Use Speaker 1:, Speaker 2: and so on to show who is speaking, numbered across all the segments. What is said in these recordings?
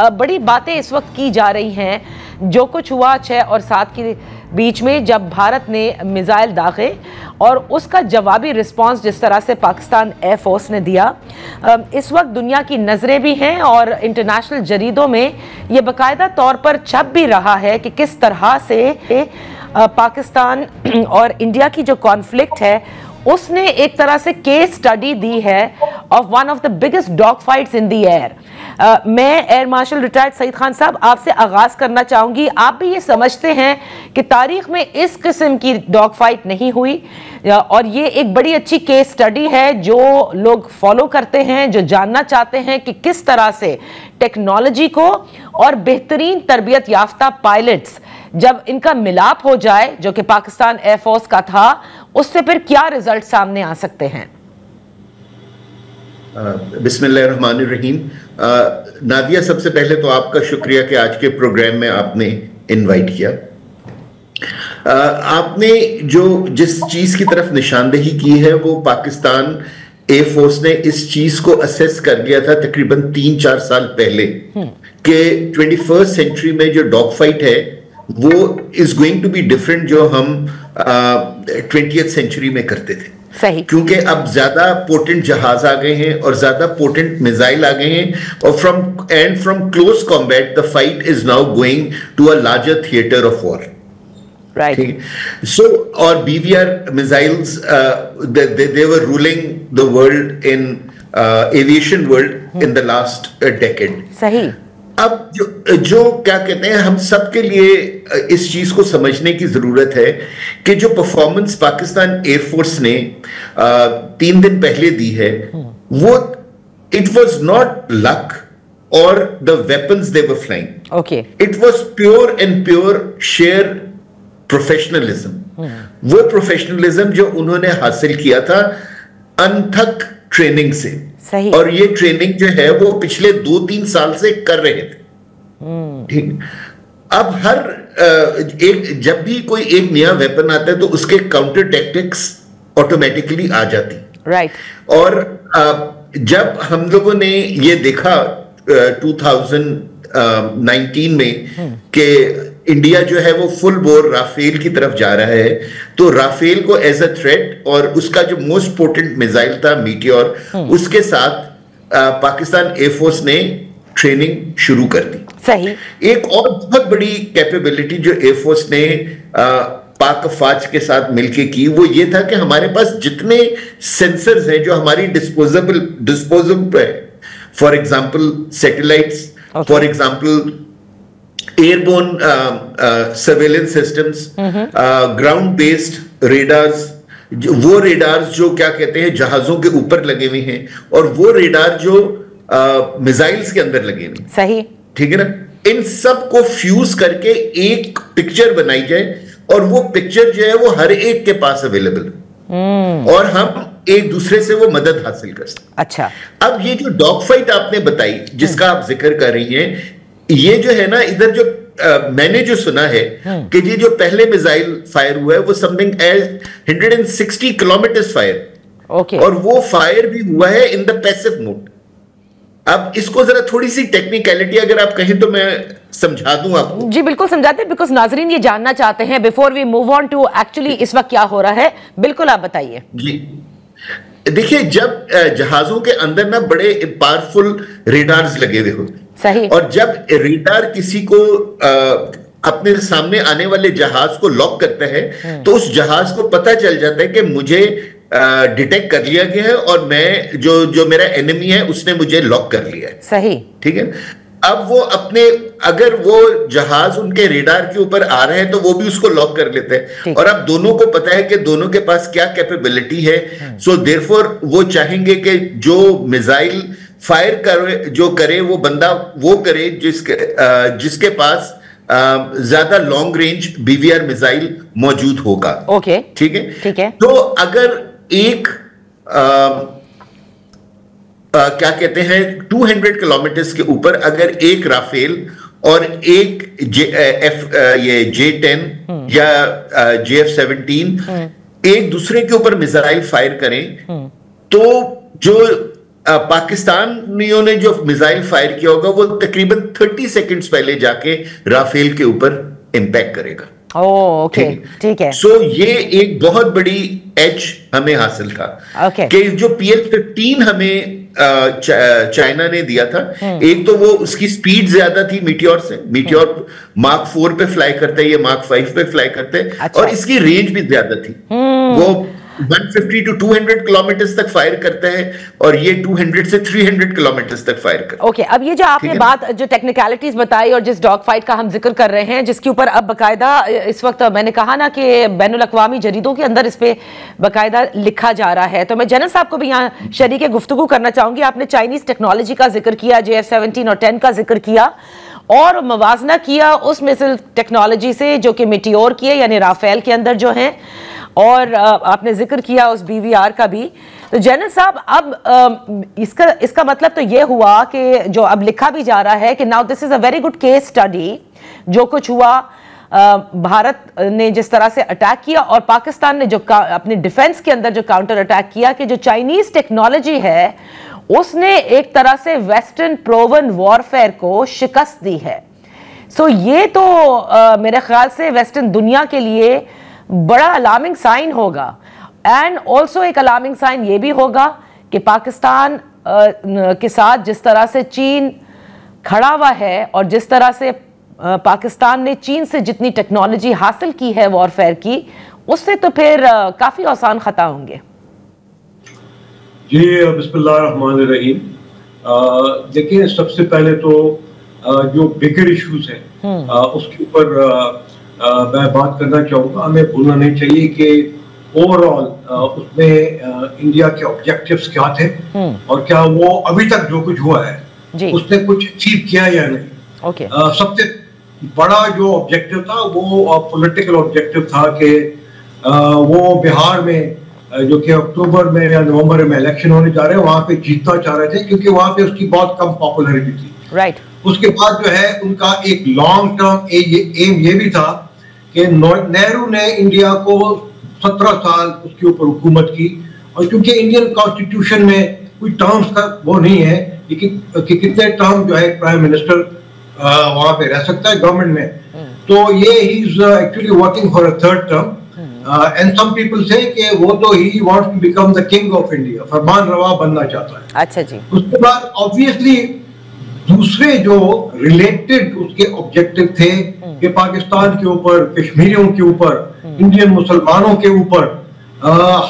Speaker 1: बड़ी बातें इस वक्त की जा रही हैं। जो कुछ हुआ 6 और 7 के बीच में, जब भारत ने मिसाइल दागे और उसका जवाबी रिस्पांस जिस तरह से पाकिस्तान एयरफोर्स ने दिया, इस वक्त दुनिया की नज़रें भी हैं और इंटरनेशनल जरीदों में ये बाकायदा तौर पर छप भी रहा है कि किस तरह से पाकिस्तान और इंडिया की जो कॉन्फ्लिक्ट है उसने एक तरह से केस स्टडी दी है of one of the biggest dog fights in the air. मैं air marshal retired Saeed Khan साहब आपसे आगाज करना चाहूंगी। आप भी ये समझते हैं कि तारीख में इस किस्म की डॉग फाइट नहीं हुई और ये एक बड़ी अच्छी केस स्टडी है जो लोग फॉलो करते हैं, जो जानना चाहते हैं कि किस तरह से टेक्नोलॉजी को और बेहतरीन तरबियत याफ्ता पायलट्स जब इनका मिलाप हो जाए, जो कि पाकिस्तान एयरफोर्स का था, उससे फिर क्या रिजल्ट सामने आ सकते हैं।
Speaker 2: बिस्मिल्लाहिर्रहमानिर्रहीम। नादिया, सबसे पहले तो आपका शुक्रिया कि आज के प्रोग्राम में आपने इनवाइट किया। आपने जिस चीज की तरफ निशानदेही की है वो पाकिस्तान एयरफोर्स ने इस चीज को असेस कर लिया था तकरीबन 3-4 साल पहले कि 21st सेंचुरी में जो डॉग फाइट है वो is going to be different जो हम 20th सेंचुरी में करते थे।
Speaker 1: सही,
Speaker 2: क्योंकि अब ज्यादा पोटेंट जहाज आ गए हैं और ज्यादा पोटेंट मिसाइल आ गए हैं और from close combat the fight is now going to a larger theatre of war.
Speaker 1: Right.
Speaker 2: So और BVR missiles they were ruling the world in aviation world in the last decade।
Speaker 1: सही।
Speaker 2: अब जो क्या कहते हैं, हम सब के लिए इस चीज को समझने की जरूरत है कि जो परफॉर्मेंस पाकिस्तान एयरफोर्स ने 3 दिन पहले दी है वो इट वाज नॉट लक और the weapons they were flying.
Speaker 1: Okay,
Speaker 2: it was pure and pure share professionalism. वो प्रोफेशनलिज्म जो उन्होंने हासिल किया था अनथक ट्रेनिंग से।
Speaker 1: सही।
Speaker 2: और ये ट्रेनिंग जो है वो पिछले 2-3 साल से कर रहे थे। ठीक। अब जब भी कोई एक नया वेपन आता है तो उसके काउंटर टैक्टिक्स ऑटोमेटिकली आ जाती।
Speaker 1: राइट।
Speaker 2: और जब हम लोगों ने ये देखा 2019 में कि इंडिया जो है वो फुल बोर राफेल की तरफ जा रहा है, तो राफेल को एज अ थ्रेट और उसका जो मोस्ट पोटेंट मिसाइल था मीटियोर, उसके साथ पाकिस्तान एयरफोर्स ने ट्रेनिंग शुरू कर दी।
Speaker 1: सही। एक
Speaker 2: और बहुत बड़ी कैपेबिलिटी जो एयरफोर्स ने पाक अफवाज के साथ मिलकर की वो ये था कि हमारे पास जितने सेंसर्स हैं जो हमारी डिस्पोजेबल है, for example satellites, for example airborne surveillance systems, ground based radars, वो रेडार्स जो क्या कहते हैं जहाजों के ऊपर लगे हुए हैं और वो रेडार जो मिसाइल्स के अंदर लगे हुए।
Speaker 1: सही।
Speaker 2: ठीक है ना। इन सब को फ्यूज करके एक पिक्चर बनाई जाए और वो पिक्चर जो है वो हर एक के पास अवेलेबल है और हम एक दूसरे से वो मदद हासिल कर सकते।
Speaker 1: अच्छा।
Speaker 2: अब ये जो डॉग फाइट आपने बताई जिसका आप जिक्र कर रही हैं, ये जो है ना, इधर जो मैंने जो सुना है कि ये जो पहले मिसाइल फायर हुआ है वो something as 160 kilometre fire.
Speaker 1: Okay.
Speaker 2: और वो फायर भी हुआ है इन द पैसिव मोड। अब इसको जरा थोड़ी सी टेक्निकलिटी अगर आप कहें तो मैं समझा दूं आपको।
Speaker 1: जी बिल्कुल समझाते हैं, बिकॉज नाजरीन ये जानना चाहते हैं before we move on to actually इस वक्त क्या हो रहा है। बिल्कुल आप बताइए।
Speaker 2: जी देखिए, जब जहाजों के अंदर ना बड़े पावरफुल रेडार्स लगे हुए होते हैं।
Speaker 1: सही।
Speaker 2: और जब रेडार किसी को अपने सामने आने वाले जहाज को लॉक करता है तो उस जहाज को पता चल जाता है कि मुझे डिटेक्ट कर लिया गया है और मैं जो मेरा एनिमी है उसने मुझे लॉक कर लिया है।
Speaker 1: सही।
Speaker 2: ठीक है। अब वो अगर वो जहाज उनके रेडार के ऊपर आ रहे हैं तो वो भी उसको लॉक कर लेते हैं और अब दोनों को पता है कि दोनों के पास क्या कैपेबिलिटी है। सो देयरफॉर वो चाहेंगे कि जो मिसाइल फायर करे वो बंदा वो करे जिसके पास ज्यादा लॉन्ग रेंज BVR मिसाइल मौजूद होगा।
Speaker 1: ओके।
Speaker 2: ठीक है।
Speaker 1: ठीक है।
Speaker 2: तो अगर एक क्या कहते हैं 200 किलोमीटर के ऊपर अगर एक राफेल और एक ये J-10 या JF-17 एक दूसरे के ऊपर मिसाइल फायर करें तो जो पाकिस्तानियों ने जो मिसाइल फायर किया होगा वो तकरीबन 30 सेकंड्स पहले जाके राफेल के ऊपर इंपैक्ट करेगा।
Speaker 1: ओके, ठीक है।
Speaker 2: सो ये एक बहुत बड़ी एज हमें हासिल था कि जो PL-15 हमें चाइना ने दिया था, एक तो वो उसकी स्पीड ज्यादा थी मीटियोर से, मीटियोर Mark 4 पे फ्लाई करता है, ये Mark 5 पे फ्लाई करते हैं। अच्छा। और इसकी रेंज भी ज्यादा थी, वो 150 to 200 किलोमीटर तक फायर करता है और ये 200 से 300 किलोमीटर तक फायर करता है।
Speaker 1: ओके, अब ये जो आपने बात, जो टेक्निकलिटीज बताई और जिस डॉग फाइट का हम जिक्र कर रहे हैं, जिसके ऊपर अब बकायदा इस वक्त मैंने कहा ना कि बैनुल अक़वामी जरीदों के अंदर इस पे बकायदा लिखा जा रहा है, तो मैं जनरल साहब को भी यहाँ शरीक गुफ्तगू करना चाहूंगी। आपने चाइनीज टेक्नोलॉजी का जिक्र किया, JF-17 और 10 का जिक्र किया और मवाजना किया उस मिसाइल टेक्नोलॉजी से जो कि मीटियोर की है, यानी राफेल के अंदर जो है, और आपने जिक्र किया उस BVR का भी। तो जनरल साहब, अब इसका मतलब तो ये हुआ कि जो अब लिखा भी जा रहा है कि now this is a very good case study, जो कुछ हुआ भारत ने जिस तरह से अटैक किया और पाकिस्तान ने जो अपने डिफेंस के अंदर जो काउंटर अटैक किया, कि जो चाइनीज टेक्नोलॉजी है उसने एक तरह से वेस्टर्न प्रोवन वॉरफेयर को शिकस्त दी है। सो ये तो मेरे ख्याल से वेस्टर्न दुनिया के लिए बड़ा अलार्मिंग साइन होगा, एंड ऑल्सो एक अलार्मिंग साइन ये भी होगा कि पाकिस्तान के साथ जिस तरह से चीन खड़ा हुआ है और जिस तरह से पाकिस्तान ने चीन से जितनी टेक्नोलॉजी हासिल की है वॉरफेयर की, उससे तो फिर काफी आसान खता होंगे।
Speaker 3: जी बिस्मिल्लाहिर्रहमानिर्रहीम। देखिए, सबसे पहले तो जो बिगर इश्यूज हैं उसके ऊपर मैं बात करना चाहूँगा। हमें भूलना नहीं चाहिए कि ओवरऑल उसमें इंडिया के ऑब्जेक्टिव्स क्या थे और क्या वो अभी तक जो कुछ हुआ है उसने कुछ अचीव किया या नहीं। सबसे बड़ा जो ऑब्जेक्टिव था वो पॉलिटिकल ऑब्जेक्टिव था कि वो बिहार में जो कि अक्टूबर में या नवंबर में इलेक्शन होने जा रहे हैं, वहां पे जीतना चाह रहे थे क्योंकि वहां पे उसकी बहुत कम पॉपुलैरिटी थी।
Speaker 1: राइट।
Speaker 3: उसके बाद जो है उनका एक लॉन्ग टर्म एम ये भी था कि नेहरू ने इंडिया को 17 साल उसके ऊपर हुकूमत की, और क्योंकि इंडियन कॉन्स्टिट्यूशन में कोई टर्म्स का वो नहीं है कि कितने टर्म जो है प्राइम मिनिस्टर वहां पे रह सकता है गवर्नमेंट में, तो ये he is actually working for a third term, and some people say कि वो तो he wants to become the king of India, फरमान रवा बनना चाहता है। अच्छा जी। उसके बाद ऑब्वियसली दूसरे जो रिलेटेड उसके ऑब्जेक्टिव थे कि पाकिस्तान के ऊपर, कश्मीरियों के ऊपर, इंडियन मुसलमानों के ऊपर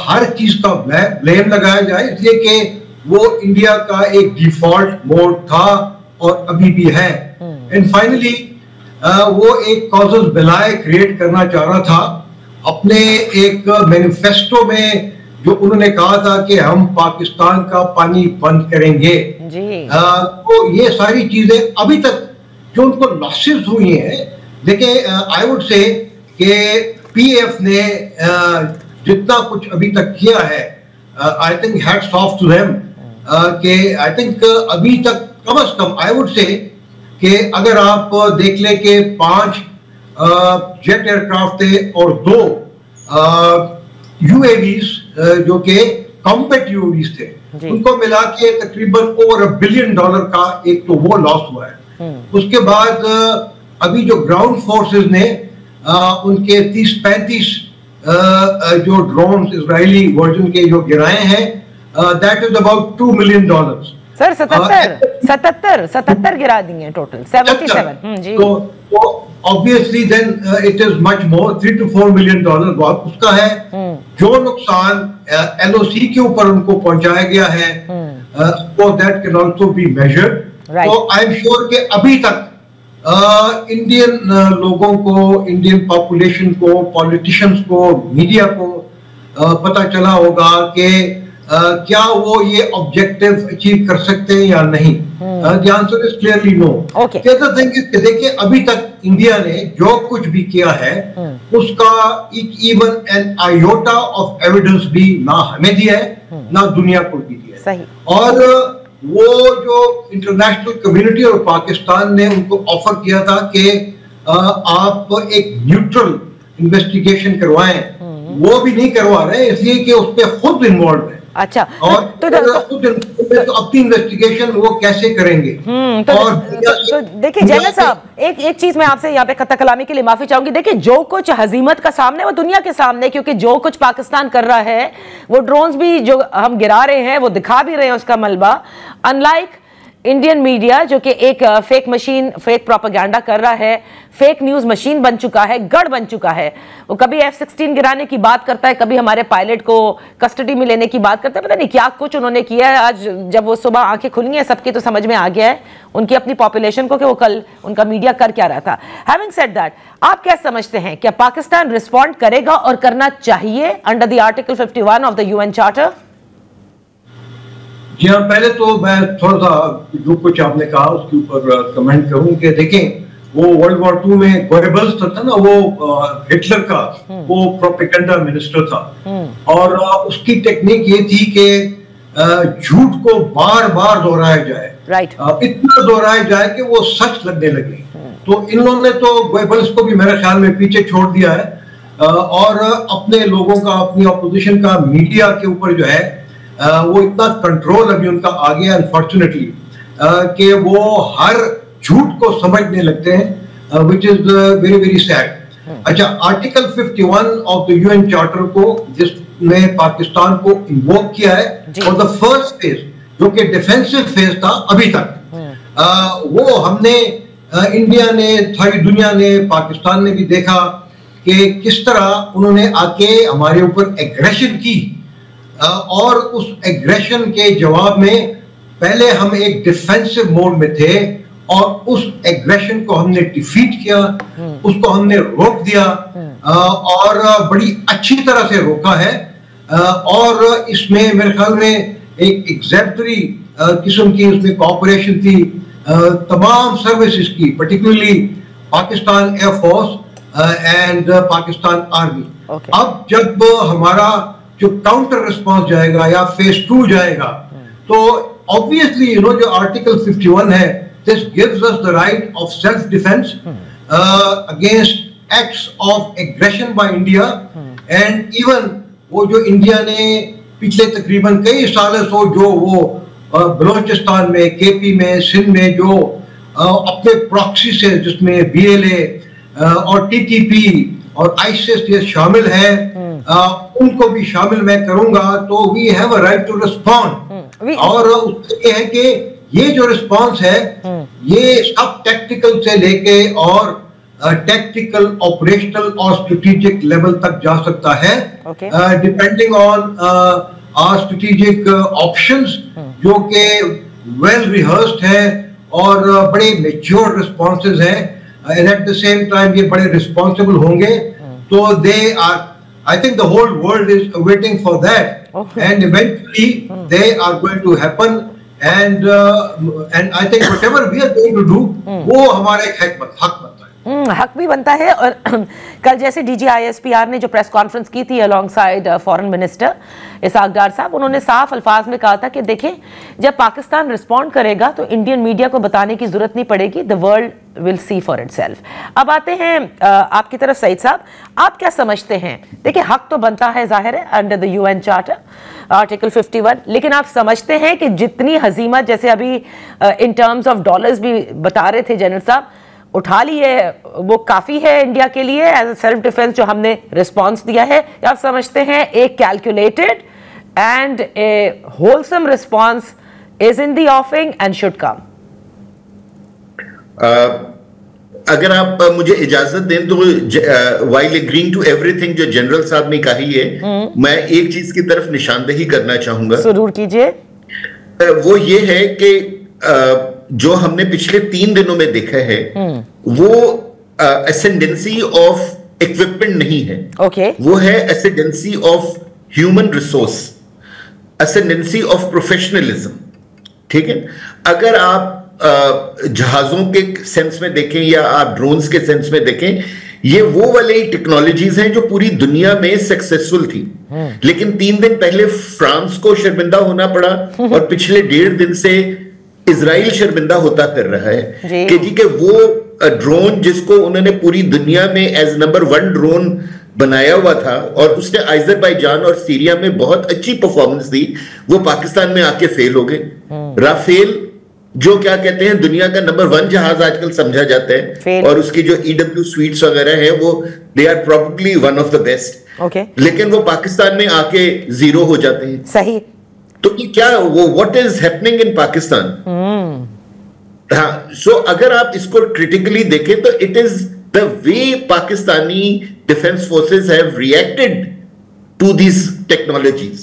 Speaker 3: हर चीज का ब्लेम लगाया जाए, इसलिए कि वो इंडिया का एक डिफॉल्ट मोड था और अभी भी है। एंड फाइनली वो एक कॉजेस बेलाय क्रिएट करना चाह रहा था अपने एक मैनिफेस्टो में, जो उन्होंने कहा था कि हम पाकिस्तान का पानी बंद करेंगे जी। तो ये सारी चीजें अभी तक जो उनको लॉसेस हुई हैं, देखिए आई वुड से कि PF ने जितना कुछ अभी तक किया है, I think hats off to them, कि आई थिंक अभी तक कम से कम आई वुड से कि अगर आप देख ले कि 5 जेट एयरक्राफ्ट थे और 2 UAVs जो कि कॉम्बैट UAVs थे, उनको मिला के तकरीबन ओवर $1 बिलियन का एक तो वो लॉस हुआ है। उसके बाद अभी जो ग्राउंड फोर्सेस ने उनके 30-35 जो ड्रोन इजरायली वर्जन के जो गिराए हैं, that is about $2 million.
Speaker 1: Sir 77 गिरा दिए टोटल 77 जी।
Speaker 3: तो obviously then it is much more, $3 to $4 million उसका है। जो नुकसान LOC के ऊपर उनको पहुंचाया गया है, वो that can also be measured. तो आई एम श्योर कि अभी तक इंडियन लोगों को, इंडियन पॉपुलेशन को, पॉलिटिशियंस को, मीडिया को पता चला होगा कि क्या वो ये ऑब्जेक्टिव अचीव कर सकते हैं या नहीं। The answer is clearly no. देखिए, अभी तक इंडिया ने जो कुछ भी किया है उसका even an iota of evidence भी ना हमें दिया है ना दुनिया को भी दिया है। और वो जो इंटरनेशनल कम्युनिटी और पाकिस्तान ने उनको ऑफर किया था कि आप एक न्यूट्रल इन्वेस्टिगेशन करवाएं, वो भी नहीं करवा रहे, इसलिए कि उसमें खुद इन्वॉल्व है।
Speaker 1: अच्छा,
Speaker 3: और खुद तो अपनी इन्वेस्टिगेशन वो कैसे करेंगे?
Speaker 1: तो देखिए जनरल साहब, एक चीज मैं आपसे यहाँ पे खत्ता कलामी के लिए माफी चाहूंगी। देखिए जो कुछ हजीमत का सामने वो दुनिया के सामने, क्योंकि जो कुछ पाकिस्तान कर रहा है, वो ड्रोन्स भी जो हम गिरा रहे हैं वो दिखा भी रहे हैं उसका मलबा। अनलाइक इंडियन मीडिया जो कि एक फेक मशीन, फेक प्रोपेगेंडा कर रहा है, फेक न्यूज मशीन बन चुका है, गढ़ बन चुका है। वो कभी F-16 गिराने की बात करता है, कभी हमारे पायलट को कस्टडी में लेने की बात करता है, पता नहीं क्या कुछ उन्होंने किया है। आज जब वो सुबह आंखें खुली हैं सबकी, तो समझ में आ गया है उनकी अपनी पॉपुलेशन को कि वो कल उनका मीडिया कर क्या रहा था। हैविंग सेड दैट, आप क्या समझते हैं, क्या पाकिस्तान रिस्पॉन्ड करेगा और करना चाहिए under the article 51 of the UN charter?
Speaker 3: जी हाँ, पहले तो मैं थोड़ा सा जो कुछ आपने कहा उसके ऊपर कमेंट करूं कि देखें, वो वर्ल्ड वॉर 2 में गोएबल्स था ना, वो हिटलर का वो प्रोपेगेंडा मिनिस्टर था, और उसकी टेक्निक ये थी कि झूठ को बार बार दोहराया जाए, इतना दोहराया जाए कि वो सच लगने लगे। तो इन लोगों ने तो गोएबल्स को भी मेरे ख्याल में पीछे छोड़ दिया है, और अपने लोगों का, अपनी ऑपोजिशन का मीडिया के ऊपर जो है वो इतना कंट्रोल अभी उनका आ गया अनफॉर्चुनेटली कि वो हर झूठ को समझने लगते हैं, which is very very sad. अच्छा, article 51 of the UN charter को जिसमें पाकिस्तान को इन्वोक किया है फॉर द फर्स्ट फेज, जो कि डिफेंसिव फेज था अभी तक, वो हमने इंडिया ने, सारी दुनिया ने, पाकिस्तान ने भी देखा कि किस तरह उन्होंने आके हमारे ऊपर एग्रेशन की, और उस एग्रेशन के जवाब में पहले हम एक डिफेंसिव मोड में थे, और उस एग्रेशन को हमने डिफीट किया, उसको हमने रोक दिया, और बड़ी अच्छी तरह से रोका है। और इसमें मेरे ख्याल में एक एग्जेम्पलरी किस्म की उसमें कोऑपरेशन थी तमाम सर्विसेज की, particularly Pakistan air force and Pakistan army. अब जब हमारा जो काउंटर रिस्पॉन्स जाएगा या फेज 2 जाएगा, तो ऑब्वियसली जो आर्टिकल 51 है, this gives us the right of self defence against acts of aggression by India, and even वो जो इंडिया ने पिछले तकरीबन कई सालों से जो वो बलोचिस्तान में, केपी में, सिंध में जो अपने प्रॉक्सी से, जिसमें BLA और TTP और ISIS ये शामिल है, उनको भी शामिल मैं करूंगा, तो we have a right to respond. और ये है कि ये जो रिस्पॉन्स है, ये सब टेक्निकल से लेके और टैक्टिकल, ऑपरेशनल और स्ट्रेटेजिक लेवल तक जा सकता है, depending on our strategic options, जो कि वेल रिहर्स्ड है और बड़े मैच्योर रिस्पॉन्सेज हैं, and at the same time ये बड़े रिस्पॉन्सिबल होंगे। तो they are, I think the whole world is waiting for that, and eventually they are going to happen, and I think whatever we are going to do, वो हमारा एक हक बनता है।
Speaker 1: हक भी बनता है। और कल जैसे DGISPR ने जो प्रेस कॉन्फ्रेंस की थी alongside foreign minister Ishaq Dar साहब, उन्होंने साफ अल्फाज में कहा था कि देखें, जब पाकिस्तान रिस्पॉन्ड करेगा तो इंडियन मीडिया को बताने की जरूरत नहीं पड़ेगी, the world will see for itself. अब आते हैं आपकी तरफ सईद साहब, आप क्या समझते हैं? देखिए, हक तो बनता है जाहिर है under the UN charter article 51, लेकिन आप समझते हैं कि जितनी हजीमत, जैसे अभी इन टर्म्स ऑफ डॉलर्स भी बता रहे थे जनरल साहब, उठा ली है, वो काफी है इंडिया के लिए एज अ सेल्फ डिफेंस जो हमने रिस्पॉन्स दिया है? आप समझते हैं एक calculated and A wholesome response is in the ऑफिंग and should come?
Speaker 2: अगर आप मुझे इजाजत दें तो व्हाइल एग्रीइंग टू एवरीथिंग जो जनरल साहब ने कही है, मैं एक चीज की तरफ निशानदेही करना चाहूंगा।
Speaker 1: जरूर कीजिए।
Speaker 2: वो ये है कि जो हमने पिछले 3 दिनों में देखा है, वो एसेंडेंसी ऑफ इक्विपमेंट नहीं है, वो है ascendancy of human resource, ascendancy of professionalism. ठीक है, अगर आप जहाजों के सेंस में देखें या आप ड्रोन्स के सेंस में देखें, ये वो वाली टेक्नोलॉजीज हैं जो पूरी दुनिया में सक्सेसफुल थी, लेकिन 3 दिन पहले फ्रांस को शर्मिंदा होना पड़ा और पिछले 1.5 दिन से इजराइल शर्मिंदा होता कर रहा है कि जी के वो ड्रोन जिसको उन्होंने पूरी दुनिया में एज नंबर 1 ड्रोन बनाया हुआ था और उसने अजरबैजान और सीरिया में बहुत अच्छी परफॉर्मेंस दी, वो पाकिस्तान में आके फेल हो गए। राफेल जो क्या कहते हैं दुनिया का नंबर 1 जहाज आजकल समझा जाता है, और उसकी जो EW सुइट्स वगैरह है वो they are probably one of the best.
Speaker 1: Okay,
Speaker 2: लेकिन वो पाकिस्तान में आके जीरो हो जाते हैं।
Speaker 1: सही।
Speaker 2: तो क्या वो what is happening in Pakistan? हाँ, सो अगर आप इसको क्रिटिकली देखें तो it is the way Pakistani defence forces have reacted to these technologies.